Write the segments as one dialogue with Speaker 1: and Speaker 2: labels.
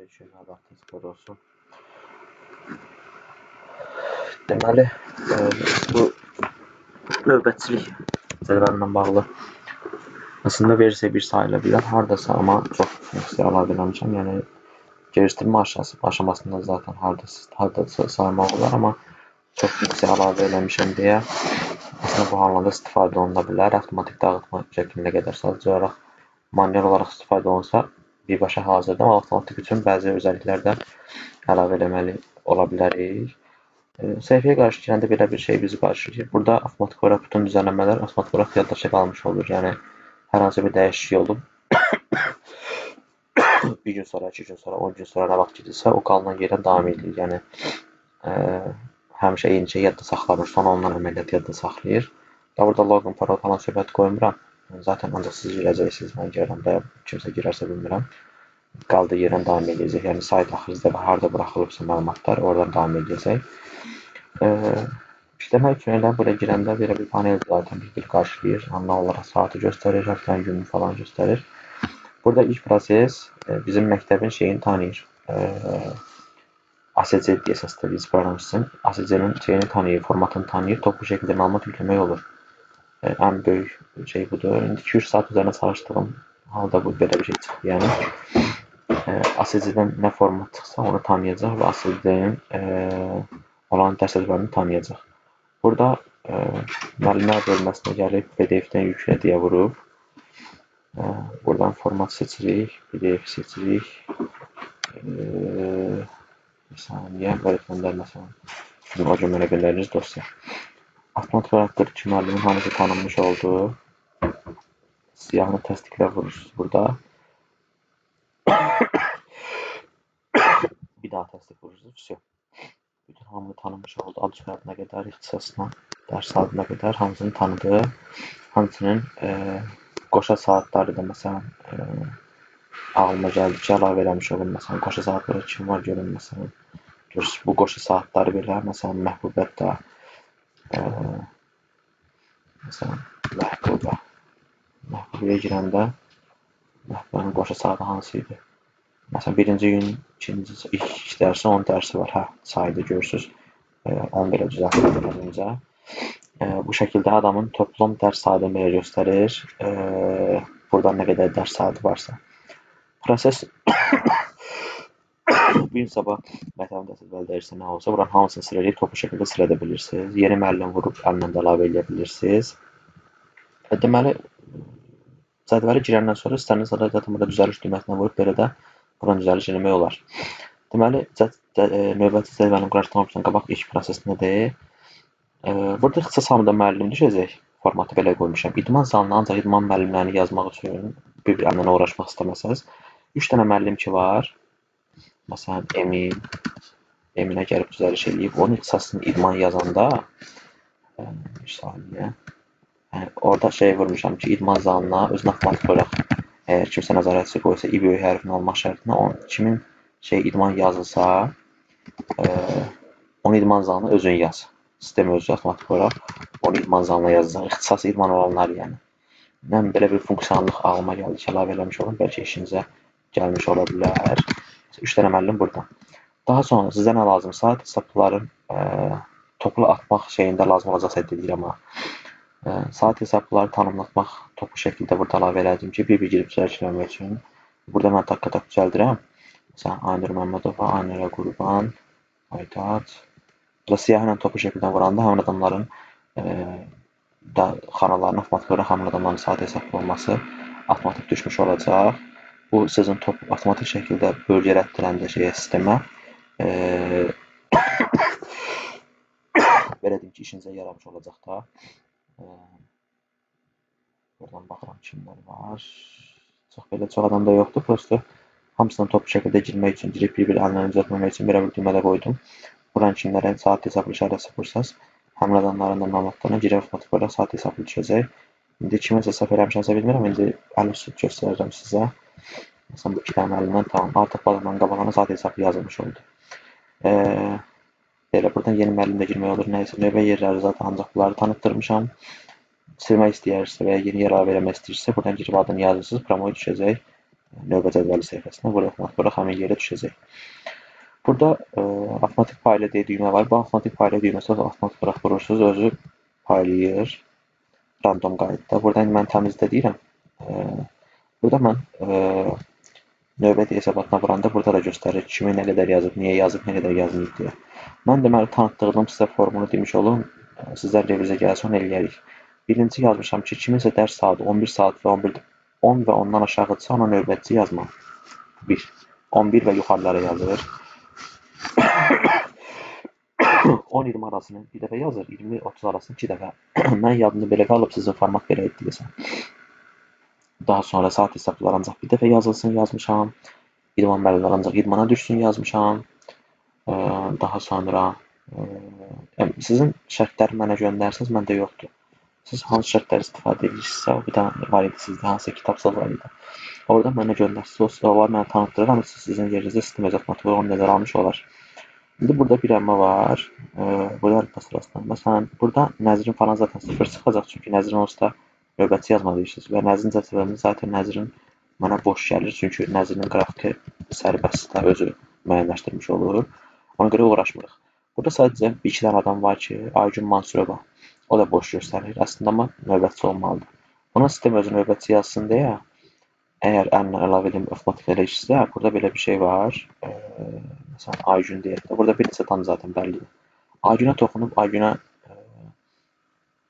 Speaker 1: üçün vaxtınız xeyir olsun. Deməli, bu növbətçilik cədvəlindən bağlı aslında versiya 1 sayıla bilər. Hardasa, amma çox funksiya əlavə eləmişəm. Yəni, gelişdirmə aşamasında zaten hardasa saymaq olar, amma çox funksiya əlavə eləmişəm deyə aslında bu hallarda istifadə oluna bilər. Avtomatik dağıtma şəklində qədər sadəcə olaraq manual olaraq istifadə olunsa birbaşa hazırda, amma avtomatik üçün bəzi özəlliklər də əlavə eləməli ola bilərik. Səhifəyə qarşı girəndə belə bir şey bizi qarşılayır. Burada avtomatik olaraq bütün düzənləmələr avtomatik olaraq yaddaşa qalmış olur. Yəni, hər hansı bir dəyişiklik olub, bir gün sonra, 2 gün sonra, 10 gün sonra nə vaxt gedirsə, o qalınan yerə davam edir. Yəni, həmişə eyni şey yadda saxlamır, sonra ondan əməliyyat yadda saxlayır. Da burada login, parol falan söhbət qoymuram. Zaten ancaq siz girəcəksiniz, mən girərəm və kimsə girərsə bilmirəm. Qaldığı yerdən davam edəcək. Yəni, sayt axırızda və harada buraxılıbsa məlumatlar, oradan davam edəcək. İşləmək üçün elə buraya girəndə belə bir panel zaten bir qarşılayır. Anlam olaraq saatı göstərir, həftənin gününü falan göstərir. Burada ilk proses bizim məktəbin şeyini tanıyır. ASC deyə səsləyir proqramçısın. ASC-nin şeyini tanıyır, formatını tanıyır, toplu şəkildə məlumat yükləmək olur. Ən böyük şey budur. İndi 2-3 saat üzərində çalışdığım halda bu belə bir şey çıxdı. Yəni, ASC-dən nə format çıxsa onu tanıyacaq və ASC-nin olan dərs ədəblərini tanıyacaq. Burada müəllimlər bölməsinə gəlib PDF-dən yüklə deyə vurub. Buradan format seçirik, PDF seçirik. Bir saniyə, öyrətmənlər məsələn. Bizim o gün mənə göndəriniz dosya. Avtomatik olaraqdır ki, müəllimin hamısı tanınmış oldu. Siyahını təsdiqlə vurursunuz burada. Bir daha təsdiq vurursunuz. Bütün hamını tanımış oldu. Ad soyadına qədər, ixtisasına, dərs adına qədər hamısını tanıdı. Hamısının qoşa saatları da məsələn ağlıma gəldi ki, əlavə eləmiş olun. Məsələn, qoşa saatları kim var görün məsələn. Görürsünüz, bu qoşa saatları belə. Məsələn, Məhbubətdə məsələn, Məhbubəyə girəndə Məhbubənin qoşa saatı hansı idi? Məsələn, birinci gün, ilk dərsi, 10 dərsi var. Sayıda görürsünüz. 10 belə düzəltmələrincə. Bu şəkildə adamın toplum dərs saatını belə göstərir. Buradan nə qədər dərs saatı varsa. Proses bir gün sabah məktəbin dərs ədəbəli dəyişsə nə olsa, buranın hamısını silərək toplu şəkildə silə də bilirsiniz. Yeni müəllim vurub əlinə də əlavə edə bilirsiniz. Deməli, cədvəli girəndən sonra istəniz zaten burada düzəliş düyməsinə vurub belə də buradan düzəliş eləmək olar. Deməli, növbəti cədvəlin quraşdırmaq üçün qabaq ilk proses nədir? Burada ixtisas hamıda müəllim düşəcək. Formatı belə qoymuşam. İdman zalına ancaq idman müəllimlərini yazmaq üçün bir əmrlə uğraşmaq istəməsəniz. 3 dənə müəllim ki var. Məsələn, Eminə gəlib düzəliş eləyib. Onun ixtisasını idman yazanda bir saniyə. Orada şey vurmuşam ki, idman zalına özünə avtomatik olaraq əgər kimsə nəzarətçi qoysa i böyük hərfin olmaq şərtinə kimin idman yazılsa onu idman zalına özün yaz. Sistem özü avtomatik olaraq onu idman zalına yazacaq. İxtisası idman olanlar yəni. Mən belə bir funksiyonallıq ağlıma gəldi ki, əlavə eləmiş olun. Bəlkə işinizə gəlmiş ola bilər. 3 dənə müəllim burada. Daha sonra sizə nə lazımsa, hesabların toplu atmaq şeyində lazım olacaqsa deyirəm amma. Saat hesabları tanımlatmaq toplu şəkildə burada əlavə elədim ki, bir girib düzəltmək üçün. Burada mən tak-tak düzəldirəm. Məsələn, Aynur Məmmədova, Aynurə Qurban, Aytat. Burada siyahı ilə toplu şəkildə vuranda həmin adamların xanalarının avtomatik olaraq həmin adamların saat hesablı olması avtomatik düşmüş olacaq. Bu sizin avtomatik şəkildə bölgə rəddirəndə sistemə belə deyim ki, işinizə yaramış olacaq da. Buradan baxıram kimlər var. Çox adam da yoxdur. Prosto hamısından toplu şəkildə girmək üçün, girib bir əllərini düzəltməmək üçün belə bir düymədə qoydum. Buranın kimlərə saat hesablı işarəsi vursanız, həmin adamların da məlumatlarına girib avtomatik olaraq saat hesablı düşəcək. İndi kiməsə səhv eləmişəmsə bilmirəm, indi əli üstü göstərəcəm sizə. Məsələn, bu 2 dənə müəllimdən tamam. Artıq bu adamların qabağına saat hesablı yazılmış oldu. Belə buradan yeni müəllim də girmək olur. Nəysə, növbə yerləri zaten ancaq bunları tanıtdırmışam. Silmək istəyirsə və ya yeni yer əlavə eləmək istəyirsə, buradan girib adını yazırsınız, promoya düşəcək. növbə cədvəli səhifəsinə burada avtomatik olaraq həmin yerə düşəcək. Burada avtomatik payla deyə düymə var. Bu avtomatik payla düyməsi avtomatik olaraq vurursunuz, özü paylayır random qaydada. Burada indi mən təmizlə deyirəm. Burada mən növbəti hesabatına vuranda burada da göstərir kimi nə qədər yazıb, niyə yazıb, nə qədər yazmayıb deyə. Mən deməli tanıtdığım sizə formunu demiş olum. Sizlər revizə gəlsə onu eləyərik. Birinci yazmışam ki, kiminsə dərs saatı 11 saat və 10 və ondan aşağıdırsa ona növbətçi yazma. 1. 11 və yuxarılara yazır. 10-20 arasını bir dəfə yazır, 20-30 arasını 2 dəfə. Mən yadımda belə qalıb, sizin format belə deyəsən. Daha sonra saat hesabları ancaq bir dəfə yazılsın yazmışam. İdman bəlləri ancaq idmana düşsün yazmışam. Daha sonra sizin şərtləri mənə göndərsiniz, məndə yoxdur. Siz hansı şərtləri istifadə edirsinizsə, bir dənə var idi sizdə, hansı kitabsız var idi. Orada mənə göndərsiniz, o var, mənə tanıtdırır, amma sizin yerinizdə sistem öz avtomatik onu nəzərə almış olar. İndi burada bir əmmə var, burada əlifba sırasında. Məsələn, burada nəzrin falan zaten 0 çıxacaq, çünki nəzrin onsuz da növbətçi yazmalıyırsınız və nəzrin cədvəlində zaten nəzrin mənə boş gəlir, çünki nəzrinin qrafiki sərbəstlə özü müəyyənləşdirmiş olur. Ona görə uğraşmırıq. Burada sadəcə bir iki dənə adam var ki, Aygün Mansurova. O da boş göstərir. Əslində amma növbətçi olmalıdır. Ona sistem özü növbətçi yazsın deyə, əgər əllə əlavə edin avtomatik eləyicisidə, burada belə bir şey var. Məsələn, Aygün deyək də. Burada bir neçə tam zaten bəllidir. Aygünə toxunub, Aygünə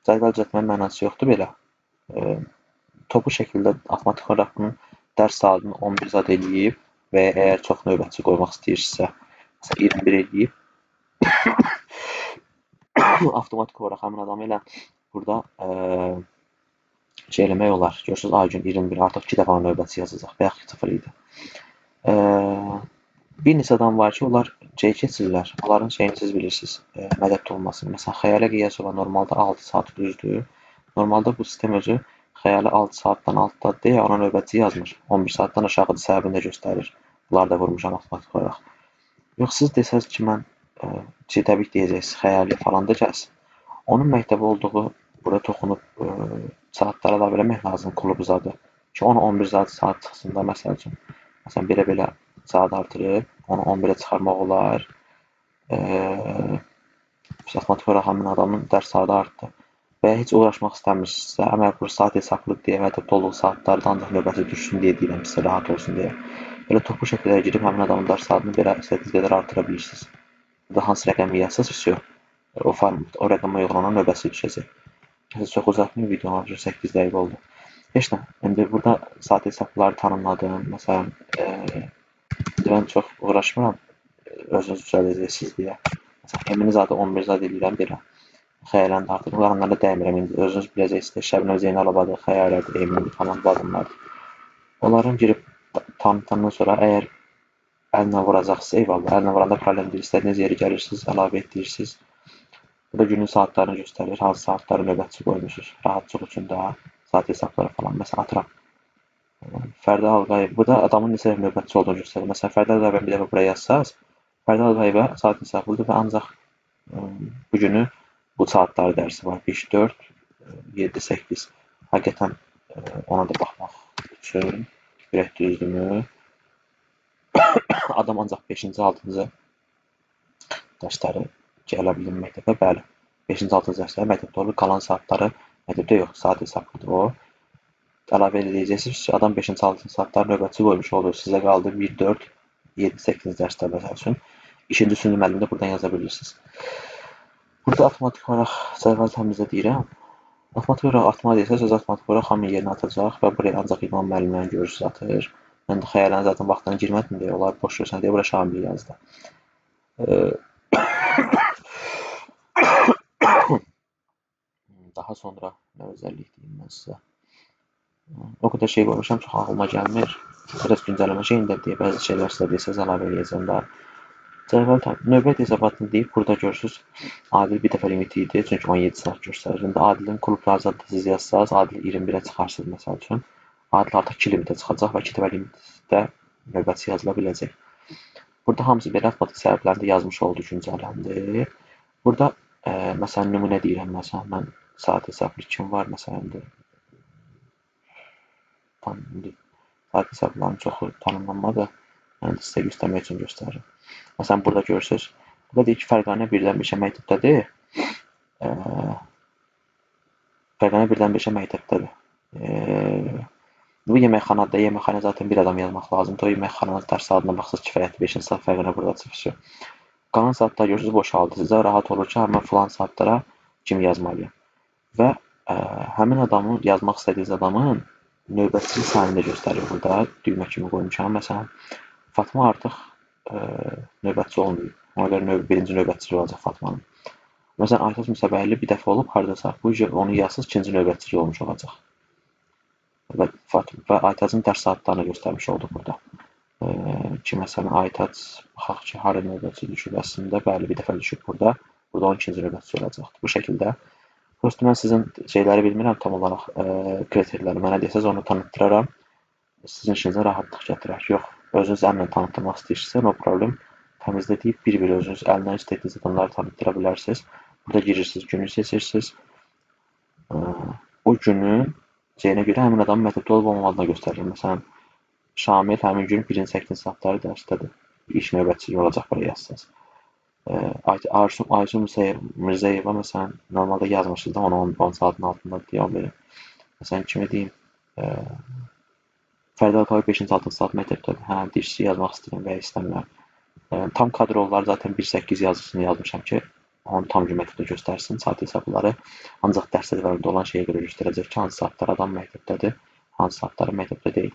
Speaker 1: cədvəl düzəltmənin mənası yoxdur belə. Toplu şəkildə avtomatik olaraq bunun dərs saatını 11 zad eləyib və əgər çox növbətçi qoymaq istəyirsinizsə, məsələn 21 eləyib, avtomatik olaraq həmin adamı ilə burada şey eləmək olar. Görürsünüz, Aygün 21 artıq 2 dəfə növbətçi yazacaq və yaxud 0 idi. Bir neçə adam var ki, onlar şey keçirlər. Onların şeyini siz bilirsiniz, mədəddə olmasını. Məsələn, Xəyalə Qiyasova normalda 6 saat düzdür. Normalda bu sistem özü Xəyalə 6 saatdan altdadır deyə ona növbətçi yazmır. 11 saatdan aşağıdır səbəbini də göstərir. Bunları da vurmuşam avtomatik olaraq. Yox, siz desəz ki, mən təbii ki, deyəcəksiniz, Xəyali falan da gəlsin. Onun məktəbi olduğu, burada toxunub saatlara əlavə eləmək lazım, klub zadı. Ki, onu 11 saat çıxsın da, məsəl üçün. Məsələn, belə saat artırıb, onu 11-ə çıxarmaq olar. Avtomatik olaraq həmin adamın dərs saatı artdı. Və ya heç uğraşmaq istəmirsinizsə, əgər bu saat hesablı deyə mətəbdə olduğu saatlarda ancaq növbəti düşsün deyə deyirəm, sizə rahat olsun deyə. Belə toplu şəkildə girib həmin adamın dərs saatını belə istədiyiniz qədər artıra bilirsiniz. Burada hansı rəqəmi yazsınız, o rəqəmə yoxlanan növbəsi düşəcək. Çox uzatmayın, videonun 8 dəqiqə oldu. Heç nə, indi burada saat hesabları tanımladım. Məsələn, mən çox uğraşmıram, özünüz düzələcəksiniz deyə. Məsələn, emini zaten 11 zad edirəm belə. Xəyaləni də artıq qalanlara dəymirəm indi. Özünüz biləcəksiniz, Şəbnəm Zeynalovadır, Xəyalədir, Emin falan bu adamlardır. Onların girib tanıtandan sonra əgər əllə vuracaqsınız, eyvallah, əllə vuranda problem deyil. İstədiyiniz yeri gəlirsiniz, əlavə etdirirsiniz. Burada günün saatlarını göstərir, hansı saatları növbətçi qoymuşsunuz. Rahatçılıq üçün də saat hesabları falan. Məsələn, atıram. Fərdə Ağayev. Bu da adamın neçə növbətçi olduğunu göstərir. Məsələn, Fərdə Ağayevə bir dəfə buraya yazsaz, Fərdə Ağayevə saat hesablıdır və ancaq bu günü bu saatları dərsi var. 5, 4, 7, 8. Həqiqətən ona da baxmaq üçün ürək düzdürmü? Adam ancaq 5-ci, 6-cı dərsləri gələ bilir məktəbə. Bəli, 5-ci, 6-cı dərsləri məktəbdə olur. Qalan saatları məktəbdə yox, saat hesablıdır o. Əlavə edəcəksiniz ki, adam 5-ci, 6-cı saatları növbətçi qoymuş olur. Sizə qaldı 1, 4, 7, 8 dərslər məsəl üçün. İkinci sünni müəllimi də buradan yaza bilirsiniz. Burada avtomatik olaraq cədvəl təmizlə deyirəm. Avtomatik olaraq atma deyirsə, söz avtomatik olaraq hamı yerinə atacaq və buraya ancaq idman müəllimlərini görürsünüz atır. Mən də xəyalənə zaten vaxtdan girmədim deyə, onlar boş görsən deyə bura Şamil yazdı. Daha sonra nə özəllik deyim mən sizə. O qədər şey qoymuşam, çox ağlıma gəlmir. Biraz güncələmə şeyində deyə bəzi şeylər sizə desəz əlavə eləyəcəm də. Cədvəl növbət hesabatını deyib, burada görürsünüz, Adil bir dəfə limiti idi, çünki 17 saat göstərir. İndi Adilin klubları da siz yazsaz, Adil 21-ə çıxarsınız məsəl üçün. Adil artıq 2 limitə çıxacaq və 2 dəfə limitdə növbətçi yazıla biləcək. Burada hamısı belə avtomatik səbəblərdə yazmış oldu, güncələndi. Burada məsələn nümunə deyirəm, məsələn mən saat hesablı kim var məsələn indi. sayt hesablarının çoxu tanımlanmadı. Yəni sizə göstərmək üçün göstərirəm. Məsələn, burada görürsünüz. Burada deyir ki, fərqanə birdən beşə məktəbdədir. Fərqanə birdən beşə məktəbdədir. Bu yeməkxanada, yeməkxana zaten bir adam yazmaq lazımdır. O yeməkxananın dərs saatına baxsaq kifayətdir. 5 saat fərqinə burada çıxır. Qalan saatlar görürsünüz boşaldı. Sizə rahat olur ki, mən filan saatlara kimi yazmalıyam. Və həmin adamın, yazmaq istədiyiniz adamın növbətçilik sayını da göstərir burada. Düymə kimi qoymuşam. Məsələn, Fatma artıq növbətçi olmuyor. Ona görə birinci növbətçi olacaq Fatmanın. Məsələn, Aytaç Müsəbəyli bir dəfə olub hardasa, bu onu yazsız ikinci növbətçi olmuş olacaq. Və Aytacın dərs saatlarını göstərmiş olduq burada. Ki, məsələn, Aytac, baxaq ki, hara növbətçi düşüb əslində, bəli, bir dəfə düşüb burada. Burada 12-ci növbətçi olacaqdır. Bu şəkildə. Prosto mən sizin şeyləri bilmirəm, tam olaraq kriterləri. Mənə desəz onu tanıtdıraram. Sizin işinizə rahatlıq gətirər. Yox, özünüz əllə tanıtdırmaq istəyirsinizsə, no problem. Təmizdə deyib bir-bir özünüz əlindən istədiyiniz adamları tanıtdıra bilərsiniz. Burada girirsiniz, günü seçirsiniz. O günün şeyinə görə həmin adamın məktəbdə olub olmadığını göstərir. Məsələn, Şamil həmin gün 1-ci 8 saatları dərsdədir. İş növbətçiliyi olacaq buraya yazsınız. Aysun Mirzəyeva məsələn, normalda yazmışsınız da onu 10 saatın altında deyə verir. Məsələn, kimi deyim, Fərdə Alqavi 5-ci 6-cı saat məktəbdədir. Hə, dişçi yazmaq istəyirəm və ya istəmirəm. Tam kadrolları zaten 1.8 yazısını yazmışam ki, onu tam gün məktəbdə göstərsin, saat hesabları. Ancaq dərs əzbərində olan şeyə görə göstərəcək ki, hansı saatlar adam məktəbdədir, hansı saatları məktəbdə deyil.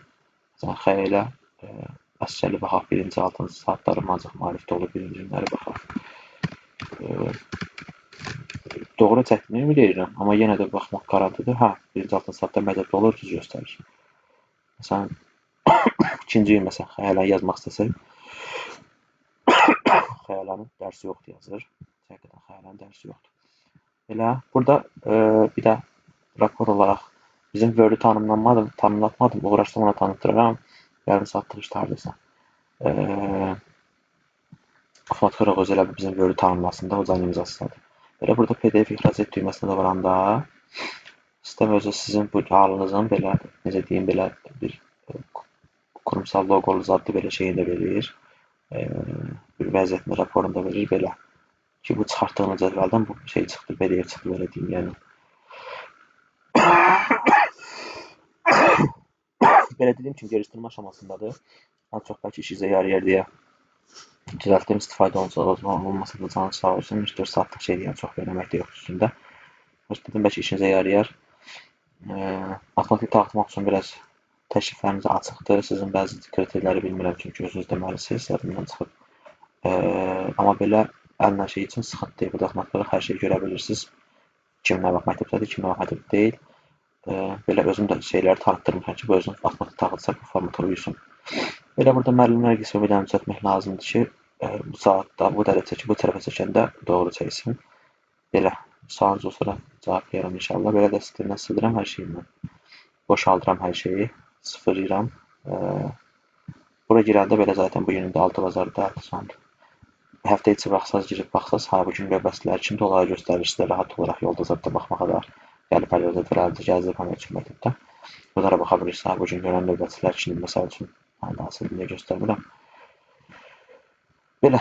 Speaker 1: Məsələn, xəylə əsgərli baxaq 1-ci 6-cı saatları ancaq maarifdə olur, 1-ci günləri baxaq. Doğru çəkdiyimi deyirəm, amma yenə də baxmaq qarantıdır. Hə, 1-ci 6-cı saatda məktəbdə olur, düz göstərir. Məsələn, ikinci gün məsələn, xəylə yazmaq istəsək, xəyalanın dərsi yoxdur yazır. Həqiqətən xəyalanın dərsi yoxdur. Elə burada bir də rapor olaraq bizim Word-ü tanımlatmadım, uğraşdım ona tanıtdıraram. Yarım saatlıq işdə hardasa. Avtomatik olaraq özü elə bizim Word-ü tanımlasın da, hocanın imzasıdır. Belə burada PDF ixrac et düyməsinə də varanda sistem özü sizin bu halınızın belə, necə deyim, belə bir kurumsal loqolu zadlı belə şeyini də verir. Bir vəziyyətini raporunda verir belə ki, bu çıxartdığınız cədvəldən bu şey çıxdı, PDF çıxdı, belə deyim, yəni. Belə dediyim kimi, gelişdirmə aşamasındadır. Az çox bəlkə işinizə yarayar deyə düzəltdim, istifadə olmasa da canı sağ olsun, 3-4 saatlıq şey deyəm, çox verəmək də yox üstündə. Dedim, bəlkə işinizə yarayar. Avtomatik dağıtmaq üçün biraz təkliflərimiz açıqdır. Sizin bəzi kriterləri bilmirəm, çünki özünüz deməlisiniz, yadımdan çıxıb. Amma belə əllə şey üçün sıxıntı. Burada avtomatik hər şeyi görə bilirsiniz. Kim nə vaxt məktəbdədir, kim nə vaxt məktəbdə deyil. Belə özüm də şeyləri tanıtdırmışam ki, bu özünüz avtomatik dağıtsa bu formata uyusun. Belə burada müəllimlər qismi bir dənə düzəltmək lazımdır ki, bu saatda, bu dərəcə ki, bu tərəfə çəkəndə doğru çəksin. Belə, sualınız olsa cavab verirəm inşallah. Belə də sistemdən sildirəm hər şeyi. Boşaldıram hər şeyi, sıfırlayıram. Bura girəndə belə zaten bu günün də 6 bazarda sondur. Həftə içi baxsaz, girib baxsaz, bu gün növbətçilər kimdir, onları göstərir sizə rahat olaraq yolda zadda baxmağa da gəlib əldə gəzib həmə üçün məktəbdə. Bunlara baxa bilirsiniz, bu gün görən növbətçilər kimdir, məsəl üçün, hansını deyə göstərmirəm. Belə,